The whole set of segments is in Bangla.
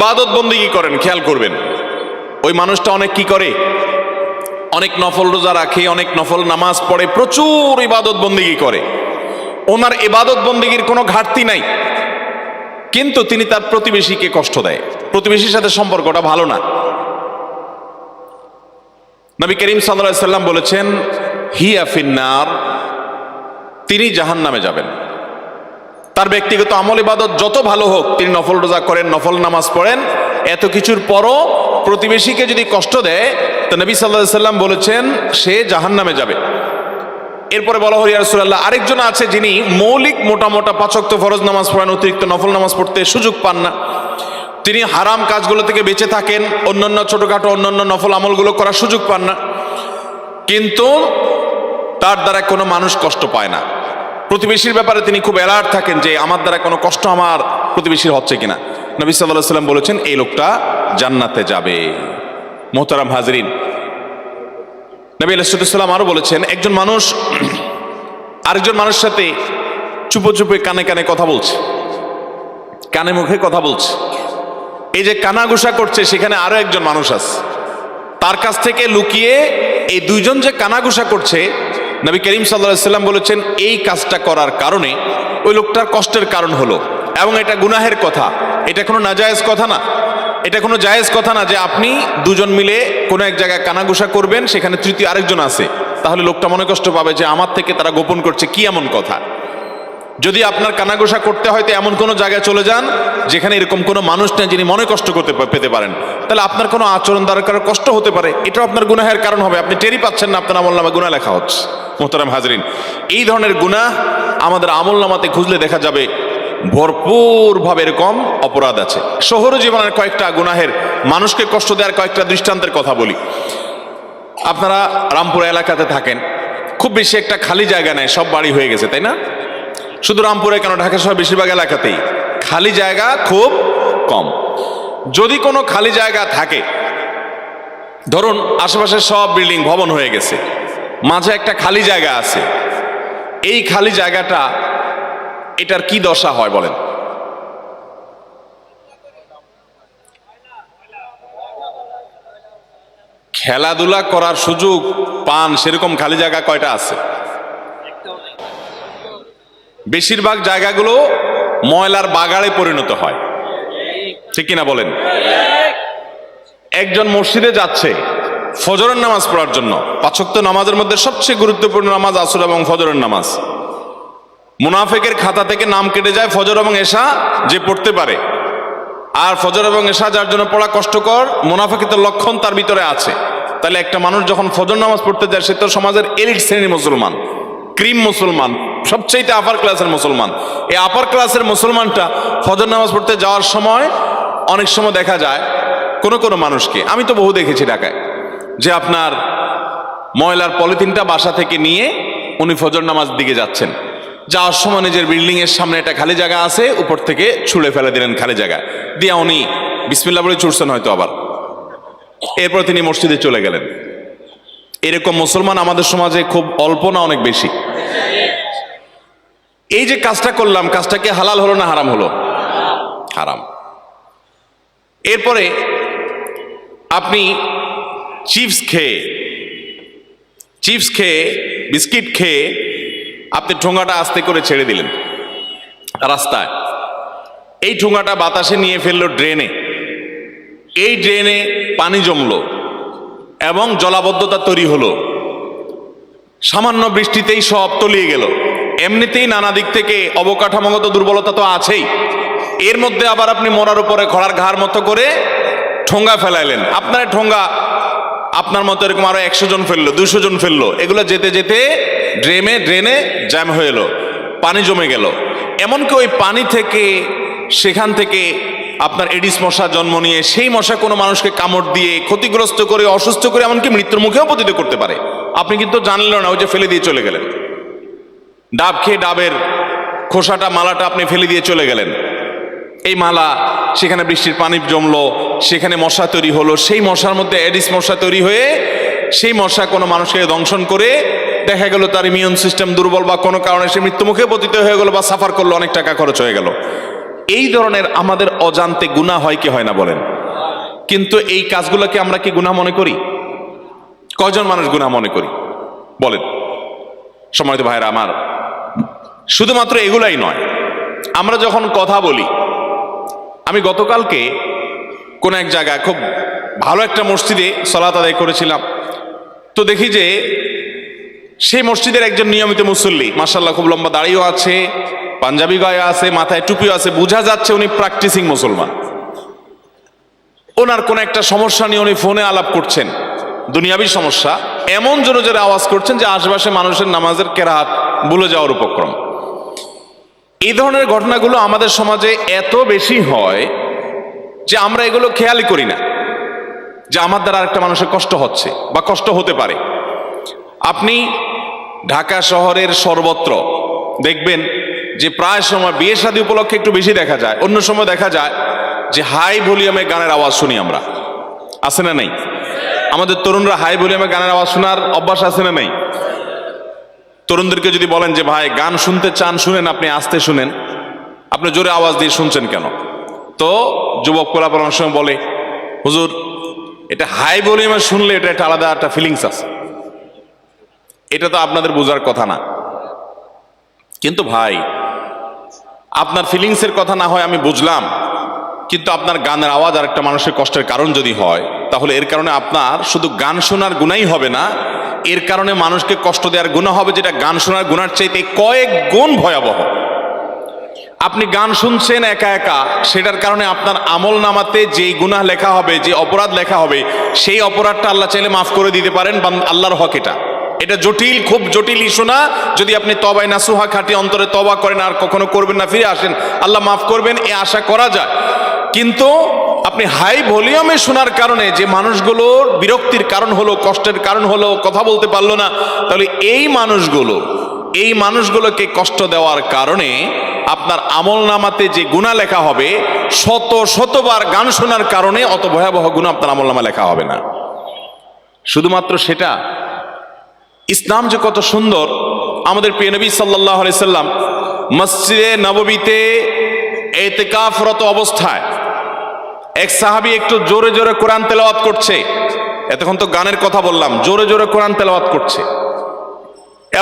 ইবাদত বন্দেগী করেন, খেয়াল করবেন ওই মানুষটা অনেক কি করে, অনেক নফল রোজা রাখে, অনেক নফল নামাজ পড়ে, প্রচুর ইবাদত বন্দেগী করে, ওনার ইবাদত বন্দেগীর কোনো ঘাটতি নাই, কিন্তু তিনি তার প্রতিবেশীকে কষ্ট দেয়, প্রতিবেশীর সাথে সম্পর্কটা ভালো না। নবী করিম সাল্লাল্লাহু আলাইহি সাল্লাম বলেছেন হিয়া ফিন্নার, তিনি জাহান্নামে যাবেন। তার ব্যক্তিগত আমল ইবাদত যত ভালো হোক, তিনি নফল রোজা করেন, নফল নামাজ পড়েন, এত কিছুর পরও প্রতিবেশীকে যদি কষ্ট দেয় তো নবী সাল্লাল্লাহু আলাইহি সাল্লাম বলেছেন সে জাহান্নামে যাবে। এরপরে বলা হয় ইয়া রাসূলুল্লাহ, আরেকজন আছে যিনি মৌলিক মোটা মোটা 5 ওয়াক্ত ফরজ নামাজ পড়েন, অতিরিক্ত নফল নামাজ পড়তে সুযোগ পান না, তিনি হারাম কাজগুলো থেকে বেঁচে থাকেন, অন্যান্য ছোটখাটো অন্যান্য নফল আমলগুলো করার সুযোগ পান না, কিন্তু তার দ্বারা কোনো মানুষ কষ্ট পায় না। প্রতিবেশীর ব্যাপারে তিনি খুব অ্যালার্ট থাকেন যে আমার দ্বারা কোনো কষ্ট আমার প্রতিবেশীর হচ্ছে কিনা। নবী সাল্লাল্লাহু আলাইহি সাল্লাম বলেছেন এই লোকটা জান্নাতে যাবে। মোহতারাম হাজরিন, নবী আলাইহিস সালাম আরো বলেছেন একজন মানুষ আরেকজন মানুষের সাথে চুপো চুপে কানে কানে কথা বলছে, কানে মুখে কথা বলছে, এই যে কানাঘুষা করছে সেখানে আরো একজন মানুষ আছে, তার কাছ থেকে লুকিয়ে এই দুইজন যে কানাঘুষা করছে, নবী করিম সাল্লাল্লাহু আলাইহি সাল্লাম বলেছেন এই কাজটা করার কারণে ওই লোকটার কষ্টের কারণ হলো, এবং এটা গুনাহের কথা, এটা কোনো নাজায়েজ কথা না, এটা কোনো জায়েজ কথা না যে আপনি দুজন মিলে কোনো এক জায়গায় কানাঘুষা করবেন, সেখানে তৃতীয় আরেকজন আছে, তাহলে লোকটা মনে কষ্ট পাবে যে আমার থেকে তারা গোপন করছে, কি এমন কথা। যদি আপনার কানাঘুষা করতে হয় তো এমন কোনো জায়গায় চলে যান যেখানে এরকম কোনো মানুষ নেই যিনি মনে কষ্ট করতে পেতে পারেন, তাহলে আপনার কোনো আচরণ দ্বারা কারো কষ্ট হতে পারে, এটাও আপনার গুনাহের কারণ হবে, আপনি টেরই পাচ্ছেন না আপনার আমলনামায় গুনাহ লেখা হচ্ছে। মোহতারাম হাজরিন, এই ধরনের গুনাহ আমাদের আমলনামাতে খুঁজলে দেখা যাবে ভরপুর ভাবে এরকম অপরাধ আছে। শহর জীবনের কয়েকটা গুনাহের, মানুষকে কষ্ট দেওয়ার কয়েকটা দৃষ্টান্তের কথা বলি। আপনারা রামপুরা এলাকাতে থাকেন, খুব বেশি একটা খালি জায়গা নেই, সব বাড়ি হয়ে গেছে, তাই না? শুধু রামপুরে কেন, ঢাকা শহর বেশিরভাগ এলাকাতেই খালি জায়গা খুব কম। যদি কোনো খালি জায়গা থাকে, ধরুন আশেপাশে সব বিল্ডিং ভবন হয়ে গেছে, মাঝে একটা খালি জায়গা আছে, এই খালি জায়গাটা এটার কি দশা হয় বলেন? খেলাধুলা করার সুযোগ পান সেরকম খালি জায়গা কয়টা আছে? বেশিরভাগ জায়গাগুলো ময়লার বাগাড়ে পরিণত হয়, ঠিক কিনা বলেন? একজন মসজিদে যাচ্ছে ফজরের নামাজ পড়ার জন্য, 5 ওয়াক্ত নামাজের মধ্যে সবচেয়ে গুরুত্বপূর্ণ নামাজ আসর এবং ফজরের নামাজ। মুনাফিকের খাতা থেকে নাম কেটে যায় ফজর এবং এশা যে পড়তে পারে, আর ফজর এবং এশা যার জন্য পড়া কষ্টকর, মুনাফিকের লক্ষণ তার ভিতরে আছে। তাহলে একটা মানুষ যখন ফজর নামাজ পড়তে যায় সে তো সমাজের এলিট শ্রেণীর মুসলমান, ক্রিম মুসলমান, সবচেয়ে আপার ক্লাসের মুসলমান। এই আপার ক্লাসের মুসলমানটা ফজর নামাজ পড়তে যাওয়ার সময় অনেক সময় দেখা যায় কোনো কোনো মানুষকে, আমি তো বহু দেখেছি ঢাকায়, যে আপনার ময়লার পলিথিনটা বাসা থেকে নিয়ে উনি ফজর নামাজ দিকে যাচ্ছেন, যাওয়ার সময় নিজের বিল্ডিং এর সামনে একটা খালি জায়গা আছে, উপর থেকে ছুঁড়ে ফেলে দিলেন খালি জায়গা দিয়া, উনি বিসমিল্লাহ বলে ছুটছেন হয়তো আবার, এরপর তিনি মসজিদে চলে গেলেন। এরকম মুসলমান আমাদের সমাজে খুব অল্প না অনেক বেশি? এই যে কাজটা করলাম, কাজটা কি হালাল হলো না হারাম হলো? হারাম। এরপরে আপনি চিপস খেয়ে বিস্কিট খেয়ে আপনি ঠোঙাটা আস্তে করে ছেড়ে দিলেন রাস্তায়, এই ঠোঙাটা বাতাসে নিয়ে ফেললো ড্রেনে, এই ড্রেনে পানি জমলো এবং জলাবদ্ধতা তৈরি হলো, সামান্য বৃষ্টিতেই সব তলিয়ে গেল। এমনিতেই নানা দিক থেকে অবকাঠামোগত দুর্বলতা তো আছেই, এর মধ্যে আবার আপনি মরার উপরে খড়ার ঘাড় মতো করে ঠোঙ্গা ফেলাইলেন। আপনার ঠোঙ্গা আপনার মতো এরকম আরো 100 জন ফেললো, 200 জন ফেললো, এগুলো যেতে যেতে ড্রেনে জ্যাম হয়ে এলো, পানি জমে গেল। এমনকি ওই পানি থেকে, সেখান থেকে আপনার এডিস মশা জন্ম নিয়ে সেই মশা কোনো মানুষকে কামড় দিয়ে ক্ষতিগ্রস্ত করে, অসুস্থ করে, এমনকি মৃত্যুর মুখেও পতিত করতে পারে। আপনি কিন্তু জানলেন না, ওই যে ফেলে দিয়ে চলে গেলেন। ডাব খেয়ে ডাবের খোসাটা, মালাটা আপনি ফেলে দিয়ে চলে গেলেন, এই মালা সেখানে বৃষ্টির পানি জমলো, সেখানে মশা তৈরি হলো, সেই মশার মধ্যে এডিস মশা তৈরি হয়ে সেই মশা কোনো মানুষকে দংশন করে দেখা গেল তার ইমিউন সিস্টেম দুর্বল বা কোনো কারণে সে মৃত্যুমুখে পতিত হয়ে গেল বা সাফার করলো, অনেক টাকা খরচ হয়ে গেল। এই ধরনের আমাদের অজান্তে গুনাহ হয় কি হয় না বলেন? কিন্তু এই কাজগুলোকে আমরা কি গুনাহ মনে করি? কয়জন মানুষ গুনাহ মনে করি বলেন? সম্মানিত ভাইরা আমার, শুধুমাত্র এগুলাই নয়, আমরা যখন কথা বলি, আমি গতকালকে কোন এক জায়গায় খুব ভালো একটা মসজিদে সালাত আদায় করেছিলাম, তো দেখি যে সেই মসজিদের একজন নিয়মিত মুসল্লি, মাশাআল্লাহ খুব লম্বা দাড়িও আছে, পাঞ্জাবি গায়ে আছে, মাথায় টুপিও আছে, বোঝা যাচ্ছে উনি প্র্যাকটিসিং মুসলমান। ওনার কোন একটা সমস্যা নিয়ে উনি ফোনে আলাপ করছেন, দুনিয়াবী সমস্যা, এমন জোরে জোরে আওয়াজ করছেন যে আশেপাশে মানুষের নামাজের কেরাত ভুলে যাওয়ার উপক্রম। এই ধরনের ঘটনাগুলো আমাদের সমাজে এত বেশি হয় যে আমরা এগুলো খেয়ালই করি না যে আমার দ্বারা আরেকটা মানুষের কষ্ট হচ্ছে বা কষ্ট হতে পারে। আপনি ঢাকা শহরের সর্বত্র দেখবেন যে প্রায় সময় বিয়ে শাদী উপলক্ষে একটু বেশি দেখা যায়, অন্য সময় দেখা যায় যে হাই ভলিউমে গানের আওয়াজ শুনি আমরা। আছে না নেই? আমাদের তরুণরা হাই ভলিউমে গানের আওয়াজ শোনার অভ্যাস আছে না নেই? তরুণদেরকে যদি বলেন যে ভাই গান শুনতে চান শুনেন, আপনি আস্তে শুনেন, আপনি জোরে আওয়াজ দিয়ে শুনছেন কেন? তো যুবক পোলাপান অনেক সময় বলে, হুজুর এটা হাই ভলিউমে শুনলে এটা একটা আলাদা একটা ফিলিংস আছে। এটা তো আপনাদের বোঝার কথা না। কিন্তু ভাই, আপনার ফিলিংসের কথা না হয় আমি বুঝলাম, কিন্তু আপনার গানের আওয়াজ আর একটা মানুষের কষ্টের কারণ যদি হয়, তাহলে এর কারণে আপনার শুধু গান শোনার গুনাই হবে না, এর কারণে মানুষকে কষ্ট দেওয়ার গুনাহ হবে, যেটা গান শোনার গুনার চাইতে কয়েক গুণ ভয়াবহ। আপনি গান শুনছেন একা একা, সেটার কারণে আপনার আমল নামাতে যেই গুনাহ লেখা হবে, যে অপরাধ লেখা হবে, সেই অপরাধটা আল্লাহ চাইলে মাফ করে দিতে পারেন, আল্লাহর হক এটা। এটা জটিল, খুব জটিল ইস্যু না। যদি আপনি তবাই নাসুহা খাটি অন্তরে তবা করেন, আর কখনো করবেন না, ফিরে আসেন, আল্লাহ মাফ করবেন, এ আশা করা যায়। কিন্তু আপনি হাই ভলিউমে শোনার কারণে যে মানুষগুলোর বিরক্তির কারণ হলো, কষ্টের কারণ হলো, কথা বলতে পারলো না, তাহলে এই মানুষগুলোকে কষ্ট দেওয়ার কারণে আপনার আমল নামাতে যে গুনাহ লেখা হবে, শতবার গান শোনার কারণে অত ভয়াবহ গুনাহ আপনার আমল নামা লেখা হবে না। শুধুমাত্র সেটা, ইসলাম যে কত সুন্দর। আমাদের প্রিয় নবী সাল্লাল্লাহু আলাইহি সাল্লাম মসজিদে নববীতে ইতিকাফরত অবস্থায় এক সাহাবী একটু জোরে জোরে কোরআন তেলাওয়াত করছে। এতক্ষণ তো গানের কথা বললাম, জোরে জোরে কোরআন তেলাওয়াত করছে,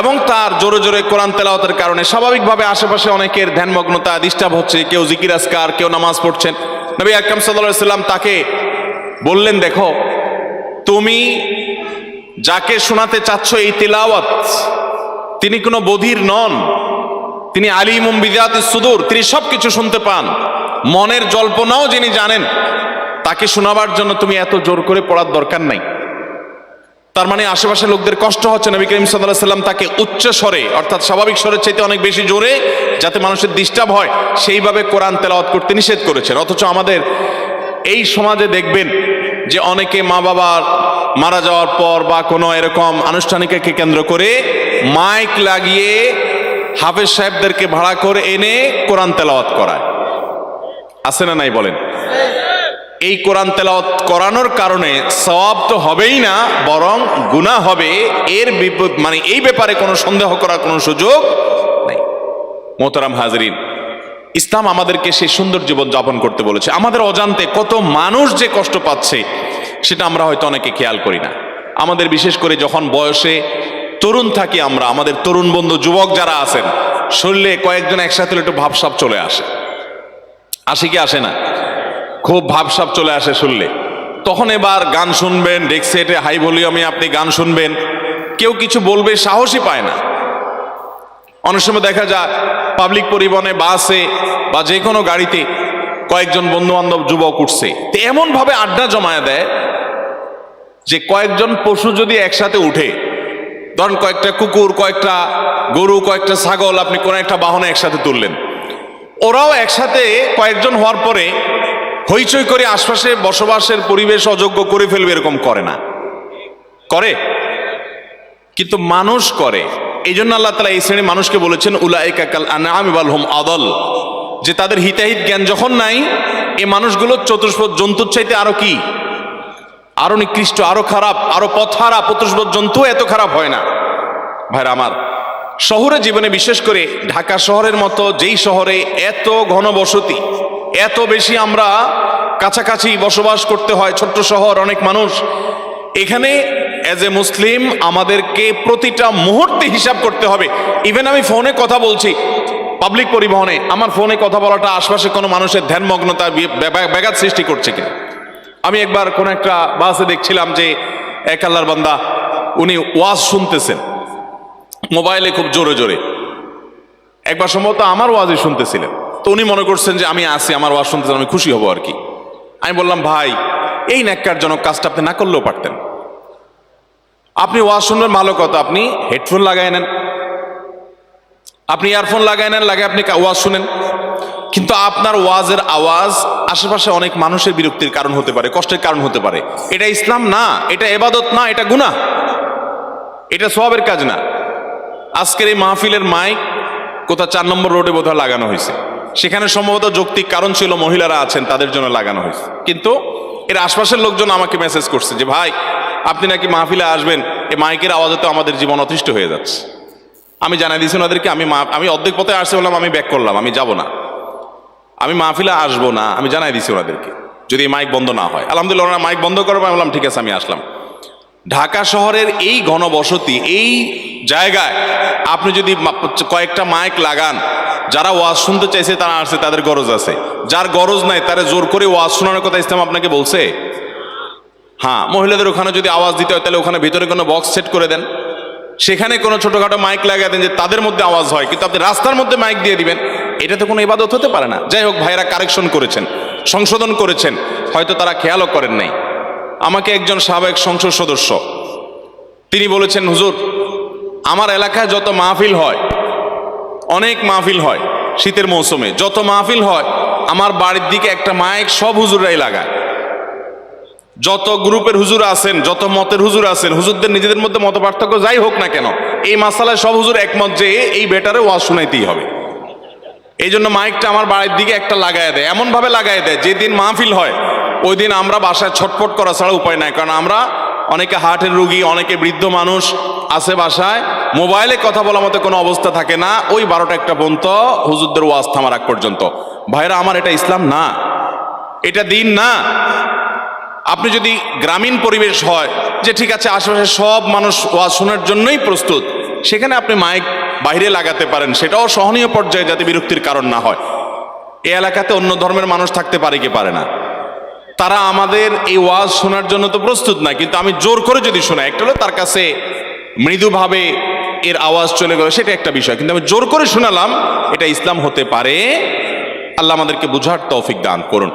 এবং তার জোরে জোরে কোরআন তেলাওয়াতের কারণে স্বাভাবিকভাবে আশেপাশে অনেকের ধ্যানমগ্নতা ডিস্টার্ব হচ্ছে, কেউ জিকির আজকার, কেউ নামাজ পড়ছেন। নবী আকরাম সাল্লাল্লাহু আলাইহি সাল্লাম তাকে বললেন, দেখো তুমি যাকে শোনাতে চাচ্ছ এই তিলাওয়াত, তিনি কোনো বধির নন, তিনি আলিমুম বিযাতিস সুদূর, তিনি সবকিছু শুনতে পান, মনের জল্পনাও যিনি জানেন, তাকে শোনাবার জন্য তুমি এত জোর করে পড়ার দরকার নাই। তার মানে আশেপাশে লোকদের কষ্ট হচ্ছে, নবী করিম সাল্লাল্লাহু আলাইহি সাল্লাম তাকে উচ্চ স্বরে, অর্থাৎ স্বাভাবিক স্বরের চাইতে অনেক বেশি জোরে, যাতে মানুষের ডিস্টার্ব হয়, সেইভাবে কোরআন তেলাওয়াত করতে নিষেধ করেছেন। অথচ আমাদের এই সমাজে দেখবেন যে অনেকে মা বাবার মারা যাওয়ার পর বা কোনো এরকম আনুষ্ঠানিককে কেন্দ্র করে মাইক লাগিয়ে হাফেজ সাহেবদেরকে ভাড়া করে এনে কোরআন তেলাওয়াত করায়। আছে না নাই বলেন? এই কোরআন তেলাওয়াত করানোর কারণে সওয়াব তো হবেই না, বরং গুনাহ হবে। এর মানে এই ব্যাপারে কোনো সন্দেহ করার কোনো সুযোগ নেই। মোহতারাম হাজরিন, ইসলাম আমাদেরকে সেই সুন্দর জীবন যাপন করতে বলেছে। আমাদের অজান্তে কত মানুষ যে কষ্ট পাচ্ছে সেটা আমরা হয়তো অনেকে খেয়াল করি না। আমাদের বিশেষ করে যখন বয়সে তরুণ থাকি আমরা, আমাদের তরুণ বন্ধু যুবক যারা আছেন, শরীরে কয়েকজন একসাথে একটু ভাবসাব চলে আসে কি আসে না? খুব ভাবসাব চলে আসে শুনলে। তখন এবার গান শুনবেন, ডেক সেটে হাই ভলিউমে আপনি গান শুনবেন, কেউ কিছু বলবে সাহসই পায় না। অনেক সময় দেখা যায় পাবলিক পরিবহনে, বাসে বা যে কোনো গাড়িতে কয়েকজন বন্ধু বান্ধব যুবক উঠছে, তো এমন ভাবে আড্ডা জমায়া দেয় যে কয়েকজন পশু যদি একসাথে উঠে, ধরেন কয়েকটা কুকুর, কয়েকটা গরু, কয়েকটা ছাগল আপনি কোন একটা বাহনে একসাথে তুললেন, ওরাও একসাথে কয়েকজন হওয়ার পরে হইচই করে আশপাশে বসবাসের পরিবেশ অযোগ্য করে ফেলবে, এরকম করে না? করে, কিন্তু মানুষ করে। এই জন্য আল্লাহ তাআলা এই শ্রেণীর মানুষকে বলেছেন উলাইকা কাল আনআমি বাল হুম আদাল, যে তাদের হিতাহিত জ্ঞান যখন নাই, এই মানুষগুলো চতুষ্পদ জন্তুর চাইতে আরো কি, আরো নিকৃষ্ট, আরো খারাপ, আরো পথহারা। চতুষ্পদ জন্তু এত খারাপ হয় না। ভাইরা আমার, শহরে জীবনে বিশেষ করে ঢাকা শহরের মতো যেই শহরে এত ঘনবসতি, এত বেশি আমরা কাছাকাছি বসবাস করতে হয়, ছোট্ট শহর, অনেক মানুষ, এখানে অ্যাজ এ মুসলিম আমাদেরকে প্রতিটা মুহূর্তে হিসাব করতে হবে। ইভেন আমি ফোনে কথা বলছি, পাবলিক পরিবহনে আমার ফোনে কথা বলাটা আশপাশে কোনো মানুষের ধ্যানমগ্নতা ব্যাঘাত সৃষ্টি করছে কিনা। আমি একবার কোন একটা বাসে দেখছিলাম যে এক আল্লাহর বান্দা উনি ওয়াজ শুনতেছেন মোবাইলে খুব জোরে জোরে, একবার সম্ভবত আমার ওয়াজই শুনতেছিলেন। তো উনি মনে করছেন যে আমি আসি, আমার ওয়াজ শুনতেছেন, আমি খুশি হব আর কি। আমি বললাম, ভাই এই ন্যাক্কারজনক কাজটা আপনি না করলেও পারতেন। আপনি ওয়াজ শুনবেন ভালো কথা, আপনি হেডফোন লাগাই নেন, আপনি ইয়ারফোন লাগাই নেন, লাগে আপনি ওয়াজ শুনেন। কিন্তু আপনার ওয়াজের আওয়াজ আশেপাশে অনেক মানুষের বিরক্তির কারণ হতে পারে, কষ্টের কারণ হতে পারে। এটা ইসলাম না, এটা ইবাদত না, এটা গুনাহ, এটা সওয়াবের কাজ না। আজকের এই মাহফিলের মাইক কোথাও 4 নম্বর রোডে বোধহয় লাগানো হয়েছে, সেখানে সম্ভবত যৌক্তিক কারণ ছিল, মহিলারা আছেন তাদের জন্য লাগানো হয়েছে। কিন্তু এর আশপাশের লোকজন আমাকে মেসেজ করছে যে ভাই আপনি নাকি মাহফিলে আসবেন, এই মাইকের আওয়াজে তো আমাদের জীবন অতিষ্ঠ হয়ে যাচ্ছে। আমি জানাই দিয়েছি ওনাদেরকে, আমি অর্ধেক পথে আসতে বললাম, আমি ব্যাক করলাম, আমি যাব না, আমি মাহফিলে আসবো না, আমি জানাই দিয়েছি ওনাদেরকে, যদি মাইক বন্ধ না হয়। আলহামদুলিল্লাহ ওনারা মাইক বন্ধ করবে, আমি বললাম ঠিক আছে, আমি আসলাম। ঢাকা শহরের এই ঘনবসতি, এই জায়গায় আপনি যদি কয়েকটা মাইক লাগান, যারা ওয়াজ শুনতে চাইছে তারা আসছে, তাদের গরজ আছে। যার গরজ নাই তারা জোর করে ওয়াজ শোনানোর কথা ইসলাম আপনাকে বলছে? হ্যাঁ, মহিলাদের ওখানে যদি আওয়াজ দিতে হয় তাহলে ওখানে ভিতরে কোনো বক্স সেট করে দেন, সেখানে কোনো ছোটখাটো মাইক লাগিয়ে দেন যে তাদের মধ্যে আওয়াজ হয়। কিন্তু আপনি রাস্তার মধ্যে মাইক দিয়ে দিবেন, এটা তো কোনো ইবাদত হতে পারে না। যাই হোক, ভাইরা কারেকশন করেছেন, সংশোধন করেছেন, হয়তো তারা খেয়ালও করেন নাই। আমাকে একজন সাবেক সংসদ সদস্য তিনি বলেছেন, হুজুর আমার এলাকায় যত মাহফিল হয়, অনেক মাহফিল হয় শীতের মৌসুমে, যত মাহফিল হয় আমার বাড়ির দিকে একটা মাইক সব হুজুররাই লাগায়। যত গ্রুপের হুজুর আছেন, যত মতের হুজুর আছেন, হুজুরদের নিজেদের মধ্যে মত পার্থক্য যাই হোক না কেন, এই মাসালায় সব হুজুর একমত যে এই বেটারে ওয়াজ শুনাইতেই হবে। এই জন্য মাইকটা আমার বাড়ির দিকে একটা লাগায় দেয়, এমন ভাবে লাগায় দেয় যেদিন মাহফিল হয় ওই দিন আমরা বাসায় ছটফট করা ছাড়া উপায় নাই। কারণ আমরা অনেকে হার্টের রুগী, অনেকে বৃদ্ধ মানুষ আছে বাসায়, মোবাইলে কথা বলার মতো কোনো অবস্থা থাকে না ওই 12টা-1টা পর্যন্ত, হুজুরদের ওয়াজ থামার আগ পর্যন্ত। ভাইরা আমার, এটা ইসলাম না, এটা দিন না। আপনি যদি গ্রামীণ পরিবেশ হয় যে ঠিক আছে আশেপাশে সব মানুষ ওয়াজ শোনার জন্যই প্রস্তুত, সেখানে আপনি মাইক বাইরে লাগাতে পারেন, সেটাও সহনীয় পর্যায়ে, যাতে বিরক্তির কারণ না হয়। এই এলাকাতে অন্য ধর্মের মানুষ থাকতে পারে কি পারে না, তারা আমাদের এই ওয়াজ শোনার জন্য তো প্রস্তুত না। কিন্তু আমি জোর করে যদি শোনাই, একটা হলো তার কাছে মৃদুভাবে এর আওয়াজ চলে গেল, সেটা একটা বিষয়, কিন্তু আমি জোর করে শোনালাম, এটা ইসলাম হতে পারে। আল্লাহ আমাদেরকে বুঝার তৌফিক দান করুন।